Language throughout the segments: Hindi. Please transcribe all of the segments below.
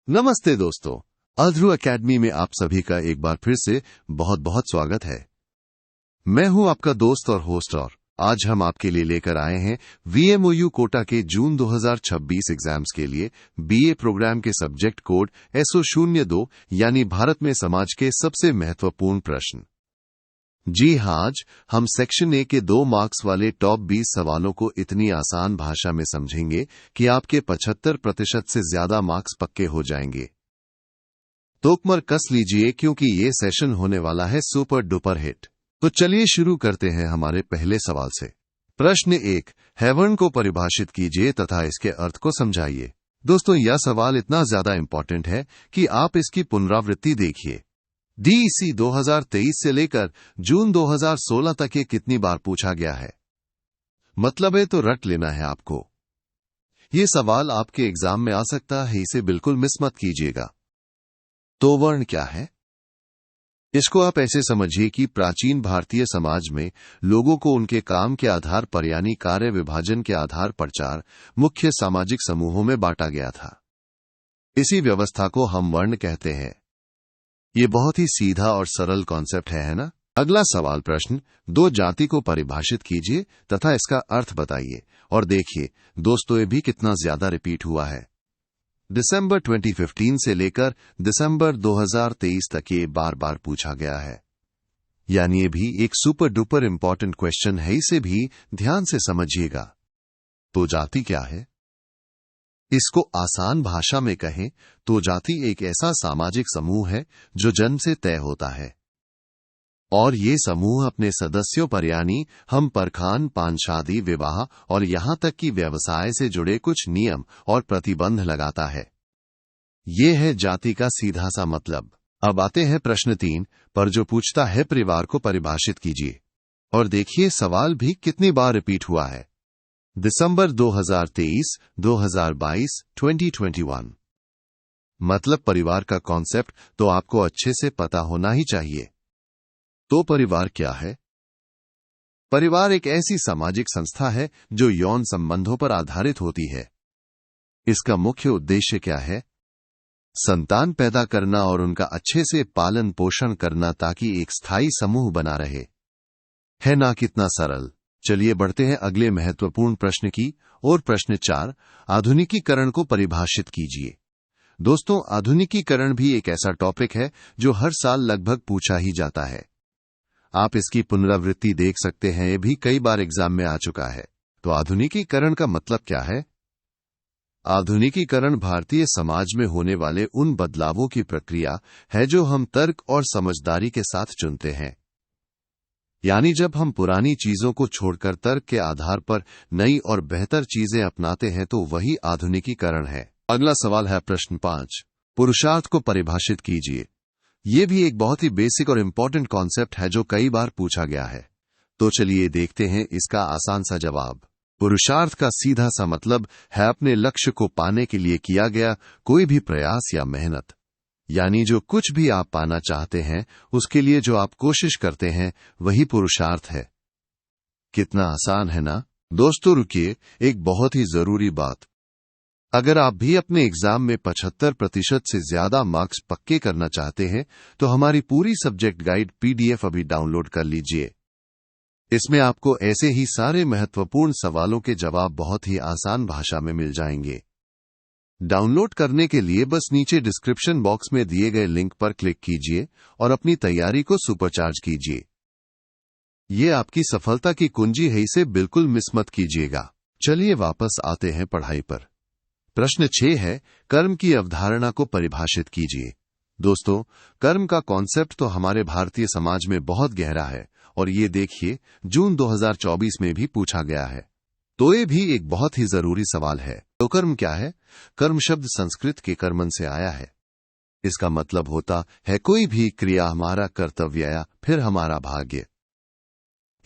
नमस्ते दोस्तों, अध्रु एकेडमी में आप सभी का एक बार फिर से बहुत बहुत स्वागत है। मैं हूं आपका दोस्त और होस्ट और आज हम आपके लिए लेकर आए हैं VMOU कोटा के जून 2026 एग्जाम्स के लिए BA प्रोग्राम के सब्जेक्ट कोड SO02 यानी भारत में समाज के सबसे महत्वपूर्ण प्रश्न। जी हाँ, आज हम सेक्शन ए के 2 मार्क्स वाले टॉप 20 सवालों को इतनी आसान भाषा में समझेंगे कि आपके 75% से ज्यादा मार्क्स पक्के हो जाएंगे। तोकमर कस लीजिए क्योंकि ये सेशन होने वाला है सुपर डुपर हिट। तो चलिए शुरू करते हैं हमारे पहले सवाल से। प्रश्न 1, हेवन को परिभाषित कीजिए तथा इसके अर्थ को समझाइए। दोस्तों, यह सवाल इतना ज्यादा इंपॉर्टेंट है कि आप इसकी पुनरावृत्ति देखिए। DEC 2023 से लेकर जून 2016 तक ये कितनी बार पूछा गया है। मतलब है तो रट लेना है आपको। ये सवाल आपके एग्जाम में आ सकता है, इसे बिल्कुल मिस मत कीजिएगा। तो वर्ण क्या है? इसको आप ऐसे समझिए कि प्राचीन भारतीय समाज में लोगों को उनके काम के आधार पर यानी कार्य विभाजन के आधार पर 4 मुख्य सामाजिक समूहों में बांटा गया था। इसी व्यवस्था को हम वर्ण कहते हैं। ये बहुत ही सीधा और सरल कॉन्सेप्ट है ना? अगला सवाल प्रश्न 2, जाति को परिभाषित कीजिए तथा इसका अर्थ बताइए। और देखिए दोस्तों, ये भी कितना ज्यादा रिपीट हुआ है। दिसंबर 2015 से लेकर दिसंबर 2023 तक ये बार बार पूछा गया है। यानी ये भी एक सुपर डुपर इंपॉर्टेंट क्वेश्चन है, इसे भी ध्यान से समझिएगा। तो जाति क्या है? इसको आसान भाषा में कहें तो जाति एक ऐसा सामाजिक समूह है जो जन्म से तय होता है और ये समूह अपने सदस्यों पर यानी हम पर खान पान, शादी, विवाह और यहां तक कि व्यवसाय से जुड़े कुछ नियम और प्रतिबंध लगाता है। ये है जाति का सीधा सा मतलब। अब आते हैं प्रश्न 3 पर, जो पूछता है परिवार को परिभाषित कीजिए। और देखिए सवाल भी कितनी बार रिपीट हुआ है। दिसंबर 2023, 2022, 2021। मतलब परिवार का कॉन्सेप्ट तो आपको अच्छे से पता होना ही चाहिए। तो परिवार क्या है? परिवार एक ऐसी सामाजिक संस्था है जो यौन संबंधों पर आधारित होती है। इसका मुख्य उद्देश्य क्या है? संतान पैदा करना और उनका अच्छे से पालन पोषण करना ताकि एक स्थायी समूह बना रहे। है ना कितना सरल? चलिए बढ़ते हैं अगले महत्वपूर्ण प्रश्न की और प्रश्न 4, आधुनिकीकरण को परिभाषित कीजिए। दोस्तों, आधुनिकीकरण भी एक ऐसा टॉपिक है जो हर साल लगभग पूछा ही जाता है। आप इसकी पुनरावृत्ति देख सकते हैं, ये भी कई बार एग्जाम में आ चुका है। तो आधुनिकीकरण का मतलब क्या है? आधुनिकीकरण भारतीय समाज में होने वाले उन बदलावों की प्रक्रिया है जो हम तर्क और समझदारी के साथ चुनते हैं। यानी जब हम पुरानी चीजों को छोड़कर तर्क के आधार पर नई और बेहतर चीजें अपनाते हैं तो वही आधुनिकीकरण है। अगला सवाल है प्रश्न 5, पुरुषार्थ को परिभाषित कीजिए। यह भी एक बहुत ही बेसिक और इंपॉर्टेंट कॉन्सेप्ट है जो कई बार पूछा गया है। तो चलिए देखते हैं इसका आसान सा जवाब। पुरुषार्थ का सीधा सा मतलब है अपने लक्ष्य को पाने के लिए किया गया कोई भी प्रयास या मेहनत। यानी जो कुछ भी आप पाना चाहते हैं उसके लिए जो आप कोशिश करते हैं वही पुरुषार्थ है। कितना आसान है ना? दोस्तों रुकिए, एक बहुत ही जरूरी बात। अगर आप भी अपने एग्जाम में 75% से ज्यादा मार्क्स पक्के करना चाहते हैं तो हमारी पूरी सब्जेक्ट गाइड PDF अभी डाउनलोड कर लीजिए। इसमें आपको ऐसे ही सारे महत्वपूर्ण सवालों के जवाब बहुत ही आसान भाषा में मिल जाएंगे। डाउनलोड करने के लिए बस नीचे डिस्क्रिप्शन बॉक्स में दिए गए लिंक पर क्लिक कीजिए और अपनी तैयारी को सुपरचार्ज कीजिए। ये आपकी सफलता की कुंजी है, इसे बिल्कुल मिस मत कीजिएगा। चलिए वापस आते हैं पढ़ाई पर। प्रश्न 6 है, कर्म की अवधारणा को परिभाषित कीजिए। दोस्तों, कर्म का कॉन्सेप्ट तो हमारे भारतीय समाज में बहुत गहरा है और ये देखिए जून 2024 में भी पूछा गया है। तो ये भी एक बहुत ही जरूरी सवाल है। तो कर्म क्या है? कर्म शब्द संस्कृत के कर्मन से आया है। इसका मतलब होता है कोई भी क्रिया हमारा कर्तव्य या फिर हमारा भाग्य।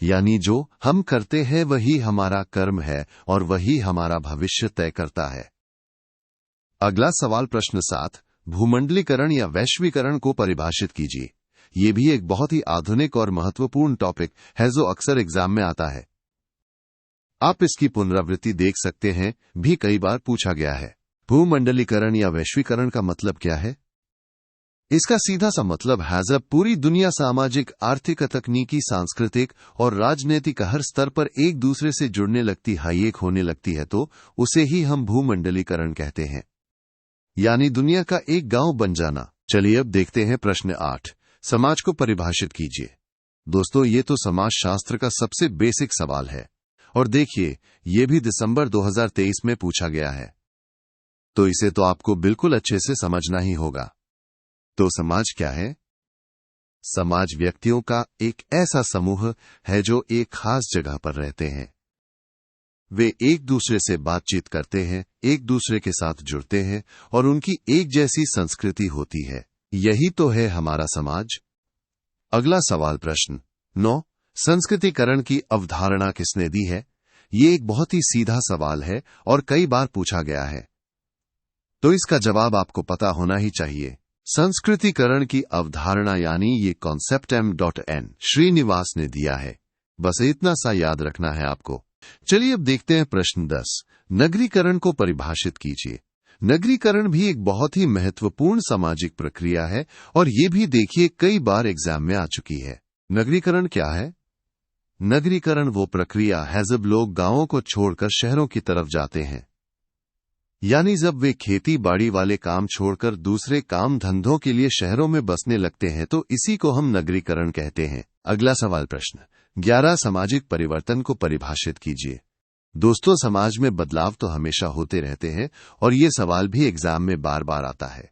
यानी जो हम करते हैं वही हमारा कर्म है और वही हमारा भविष्य तय करता है। अगला सवाल प्रश्न 7, भूमंडलीकरण या वैश्वीकरण को परिभाषित कीजिए। ये भी एक बहुत ही आधुनिक और महत्वपूर्ण टॉपिक है जो अक्सर एग्जाम में आता है। आप इसकी पुनरावृत्ति देख सकते हैं, भी कई बार पूछा गया है। भूमंडलीकरण या वैश्वीकरण का मतलब क्या है? इसका सीधा सा मतलब है जब पूरी दुनिया सामाजिक, आर्थिक, तकनीकी, सांस्कृतिक और राजनीतिक हर स्तर पर एक दूसरे से जुड़ने लगती है, एक होने लगती है, तो उसे ही हम भूमंडलीकरण कहते हैं, यानी दुनिया का एक गांव बन जाना। चलिए अब देखते हैं प्रश्न 8। समाज को परिभाषित कीजिए। दोस्तों, ये तो समाज शास्त्र का सबसे बेसिक सवाल है, और देखिए ये भी दिसंबर 2023 में पूछा गया है, तो इसे तो आपको बिल्कुल अच्छे से समझना ही होगा। तो समाज क्या है? समाज व्यक्तियों का एक ऐसा समूह है जो एक खास जगह पर रहते हैं। वे एक दूसरे से बातचीत करते हैं, एक दूसरे के साथ जुड़ते हैं और उनकी एक जैसी संस्कृति होती है। यही तो है हमारा समाज। अगला सवाल प्रश्न 9। संस्कृतिकरण की अवधारणा किसने दी है? ये एक बहुत ही सीधा सवाल है और कई बार पूछा गया है, तो इसका जवाब आपको पता होना ही चाहिए। संस्कृतिकरण की अवधारणा यानी ये कॉन्सेप्ट M.N. श्रीनिवास ने दिया है। बस इतना सा याद रखना है आपको। चलिए अब देखते हैं प्रश्न 10। नगरीकरण को परिभाषित कीजिए। नगरीकरण भी एक बहुत ही महत्वपूर्ण सामाजिक प्रक्रिया है और ये भी देखिए कई बार एग्जाम में आ चुकी है। नगरीकरण क्या है? नगरीकरण वो प्रक्रिया है जब लोग गांवों को छोड़कर शहरों की तरफ जाते हैं, यानी जब वे खेती बाड़ी वाले काम छोड़कर दूसरे काम धंधों के लिए शहरों में बसने लगते हैं, तो इसी को हम नगरीकरण कहते हैं। अगला सवाल प्रश्न 11। सामाजिक परिवर्तन को परिभाषित कीजिए। दोस्तों, समाज में बदलाव तो हमेशा होते रहते हैं और ये सवाल भी एग्जाम में बार बार आता है।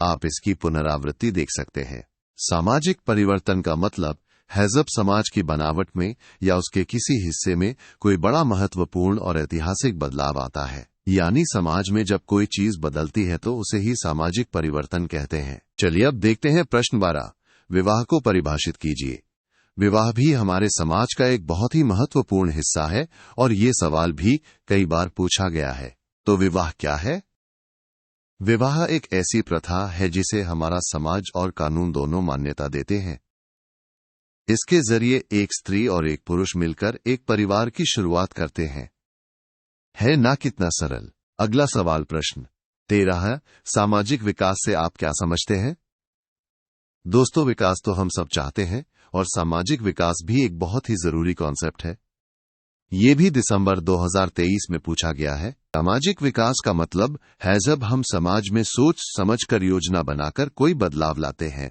आप इसकी पुनरावृत्ति देख सकते हैं। सामाजिक परिवर्तन का मतलब है जब समाज की बनावट में या उसके किसी हिस्से में कोई बड़ा महत्वपूर्ण और ऐतिहासिक बदलाव आता है, यानी समाज में जब कोई चीज बदलती है तो उसे ही सामाजिक परिवर्तन कहते हैं। चलिए अब देखते हैं प्रश्न 12। विवाह को परिभाषित कीजिए। विवाह भी हमारे समाज का एक बहुत ही महत्वपूर्ण हिस्सा है और ये सवाल भी कई बार पूछा गया है। तो विवाह क्या है? विवाह एक ऐसी प्रथा है जिसे हमारा समाज और कानून दोनों मान्यता देते हैं। इसके जरिए एक स्त्री और एक पुरुष मिलकर एक परिवार की शुरुआत करते हैं। है ना कितना सरल। अगला सवाल प्रश्न 13। सामाजिक विकास से आप क्या समझते हैं? दोस्तों, विकास तो हम सब चाहते हैं और सामाजिक विकास भी एक बहुत ही जरूरी कॉन्सेप्ट है। ये भी दिसंबर 2023 में पूछा गया है। सामाजिक विकास का मतलब है जब हम समाज में सोच समझकर योजना बनाकर कोई बदलाव लाते हैं।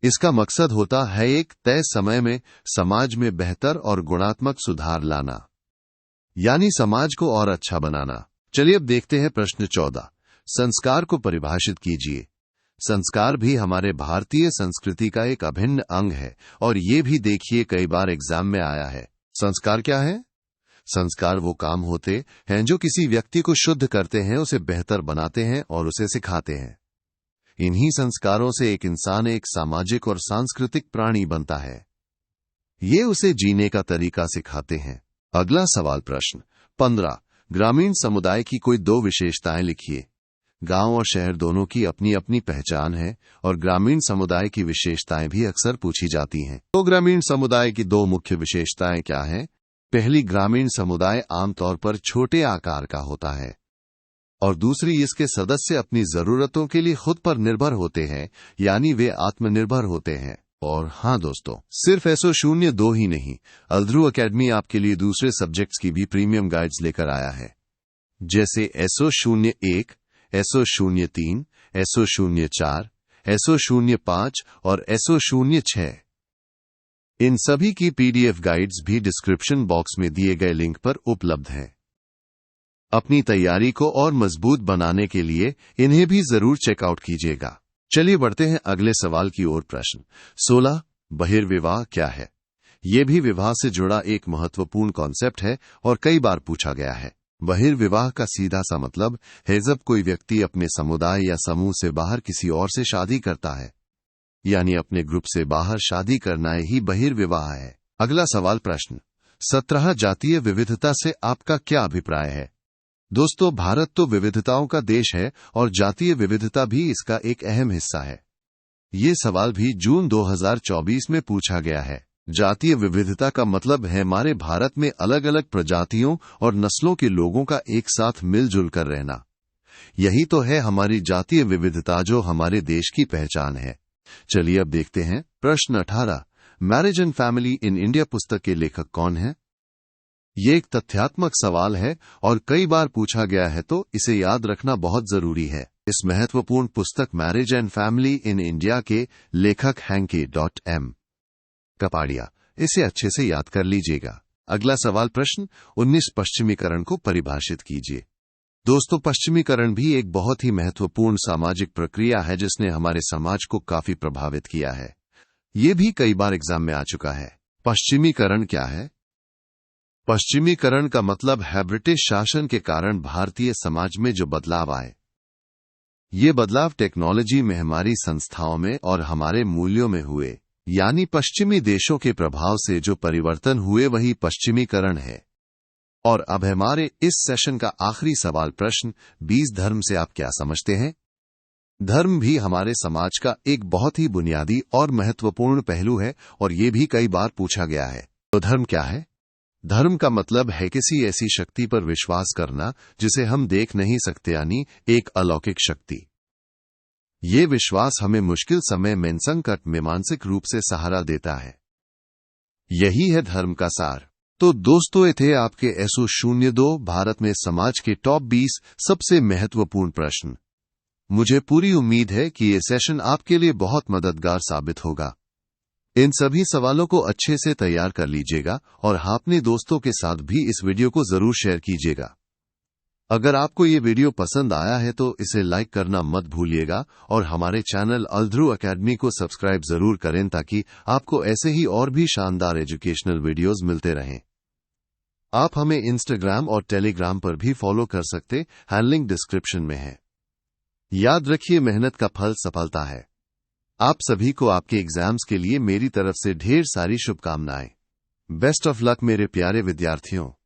इसका मकसद होता है एक तय समय में समाज में बेहतर और गुणात्मक सुधार लाना, यानी समाज को और अच्छा बनाना। चलिए अब देखते हैं प्रश्न 14। संस्कार को परिभाषित कीजिए। संस्कार भी हमारे भारतीय संस्कृति का एक अभिन्न अंग है और ये भी देखिए कई बार एग्जाम में आया है। संस्कार क्या है? संस्कार वो काम होते हैं जो किसी व्यक्ति को शुद्ध करते हैं, उसे बेहतर बनाते हैं और उसे सिखाते हैं। इन्हीं संस्कारों से एक इंसान एक सामाजिक और सांस्कृतिक प्राणी बनता है। ये उसे जीने का तरीका सिखाते हैं। अगला सवाल प्रश्न 15। ग्रामीण समुदाय की कोई 2 विशेषताएं लिखिए। गांव और शहर दोनों की अपनी अपनी पहचान है और ग्रामीण समुदाय की विशेषताएं भी अक्सर पूछी जाती हैं। तो ग्रामीण समुदाय की 2 मुख्य विशेषताएं क्या हैं? पहली, ग्रामीण समुदाय आमतौर पर छोटे आकार का होता है और दूसरी, इसके सदस्य अपनी जरूरतों के लिए खुद पर निर्भर होते हैं, यानी वे आत्मनिर्भर होते हैं। और हाँ दोस्तों, सिर्फ SO02 ही नहीं, अल्ध्रू एकेडमी आपके लिए दूसरे सब्जेक्ट्स की भी प्रीमियम गाइड्स लेकर आया है, जैसे SO01, SO03, SO04, SO05 और SO06। इन सभी की PDF गाइड्स भी डिस्क्रिप्शन बॉक्स में दिए गए लिंक पर उपलब्ध हैं। अपनी तैयारी को और मजबूत बनाने के लिए इन्हें भी जरूर चेकआउट कीजिएगा। चलिए बढ़ते हैं अगले सवाल की ओर। प्रश्न 16। बहिर्विवाह क्या है? यह भी विवाह से जुड़ा एक महत्वपूर्ण कॉन्सेप्ट है और कई बार पूछा गया है। बहिर्विवाह का सीधा सा मतलब है जब कोई व्यक्ति अपने समुदाय या समूह से बाहर किसी और से शादी करता है, यानी अपने ग्रुप से बाहर शादी करना ही बहिर्विवाह है। अगला सवाल प्रश्न 17। जातीय विविधता से आपका क्या अभिप्राय है? दोस्तों, भारत तो विविधताओं का देश है और जातीय विविधता भी इसका एक अहम हिस्सा है। ये सवाल भी जून 2024 में पूछा गया है। जातीय विविधता का मतलब है हमारे भारत में अलग अलग प्रजातियों और नस्लों के लोगों का एक साथ मिलजुल कर रहना। यही तो है हमारी जातीय विविधता जो हमारे देश की पहचान है। चलिए अब देखते हैं प्रश्न 18। Marriage and family in India पुस्तक के लेखक कौन हैं? ये एक तथ्यात्मक सवाल है और कई बार पूछा गया है, तो इसे याद रखना बहुत जरूरी है। इस महत्वपूर्ण पुस्तक marriage and family in India के लेखक हैंकी.एम. कपाड़िया। इसे अच्छे से याद कर लीजिएगा। अगला सवाल प्रश्न 19। पश्चिमीकरण को परिभाषित कीजिए। दोस्तों, पश्चिमीकरण भी एक बहुत ही महत्वपूर्ण सामाजिक प्रक्रिया है जिसने हमारे समाज को काफी प्रभावित किया है। ये भी कई बार एग्जाम में आ चुका है। पश्चिमीकरण क्या है? पश्चिमीकरण का मतलब है ब्रिटिश शासन के कारण भारतीय समाज में जो बदलाव आए। ये बदलाव टेक्नोलॉजी में, हमारी संस्थाओं में और हमारे मूल्यों में हुए, यानी पश्चिमी देशों के प्रभाव से जो परिवर्तन हुए वही पश्चिमीकरण है। और अब हमारे इस सेशन का आखिरी सवाल प्रश्न 20। धर्म से आप क्या समझते हैं? धर्म भी हमारे समाज का एक बहुत ही बुनियादी और महत्वपूर्ण पहलू है और ये भी कई बार पूछा गया है। तो धर्म क्या है? धर्म का मतलब है किसी ऐसी शक्ति पर विश्वास करना जिसे हम देख नहीं सकते, यानी एक अलौकिक शक्ति। ये विश्वास हमें मुश्किल समय में, संकट में मानसिक रूप से सहारा देता है। यही है धर्म का सार। तो दोस्तों, ये थे आपके SO02 भारत में समाज के टॉप 20 सबसे महत्वपूर्ण प्रश्न। मुझे पूरी उम्मीद है कि ये सेशन आपके लिए बहुत मददगार साबित होगा। इन सभी सवालों को अच्छे से तैयार कर लीजिएगा और अपने दोस्तों के साथ भी इस वीडियो को जरूर शेयर कीजिएगा। अगर आपको ये वीडियो पसंद आया है तो इसे लाइक करना मत भूलिएगा और हमारे चैनल अल्ध्रुव एकेडमी को सब्सक्राइब जरूर करें ताकि आपको ऐसे ही और भी शानदार एजुकेशनल वीडियोस मिलते रहें। आप हमें इंस्टाग्राम और टेलीग्राम पर भी फॉलो कर सकते, हैंडलिंग डिस्क्रिप्शन में है। याद रखिए, मेहनत का फल सफलता है। आप सभी को आपके एग्जाम्स के लिए मेरी तरफ से ढेर सारी शुभकामनाएं। बेस्ट ऑफ लक मेरे प्यारे विद्यार्थियों।